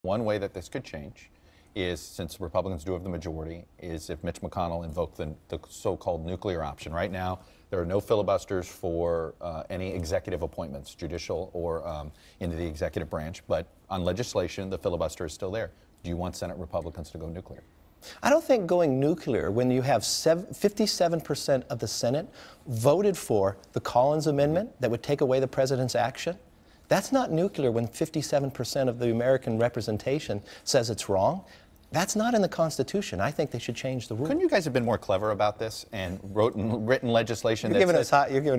One way that this could change is, since Republicans do have the majority, is if Mitch McConnell invoked the so-called nuclear option. Right now, there are no filibusters for any executive appointments, judicial or into the executive branch. But on legislation, the filibuster is still there. Do you want Senate Republicans to go nuclear? I don't think going nuclear, when you have 57% of the Senate voted for the Collins Amendment that would take away the president's action, that's not nuclear when 57% of the American representation says it's wrong. That's not in the Constitution. I think they should change the rule. Couldn't you guys have been more clever about this and written legislation You're giving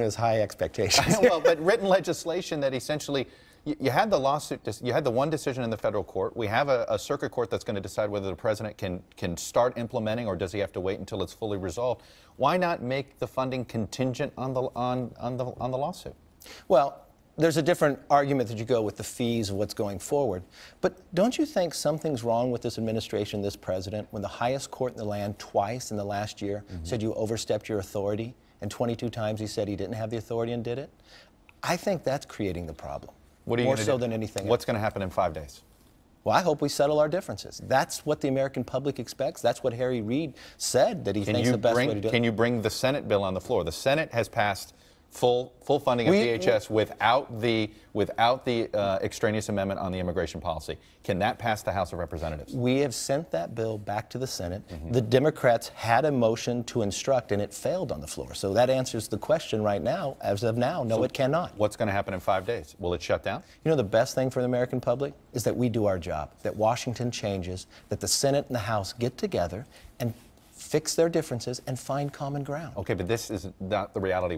us high expectations. Well, but written legislation that essentially, you had the lawsuit, you had the one decision in the federal court. We have a circuit court that's going to decide whether the president can start implementing, or does he have to wait until it's fully resolved. Why not make the funding contingent on the lawsuit? Well, there's a different argument that you go with the fees of what's going forward. But don't you think something's wrong with this administration, this president, when the highest court in the land twice in the last year said you overstepped your authority, and 22 times he said he didn't have the authority and did it? I think that's creating the problem. What are you more so than anything else. What's going to happen in 5 days? Well, I hope we settle our differences. That's what the American public expects. That's what Harry Reid said, that he thinks the best way to do it. Can you bring the Senate bill on the floor? The Senate has passed full funding of DHS without the extraneous amendment on the immigration policy. Can that pass the House of Representatives? We have sent that bill back to the Senate. The Democrats had a motion to instruct, and it failed on the floor. So that answers the question right now. As of now, no, it cannot. What's going to happen in 5 days? Will it shut down? You know, the best thing for the American public is that we do our job, that Washington changes, that the Senate and the House get together and fix their differences and find common ground. Okay, but this is not the reality.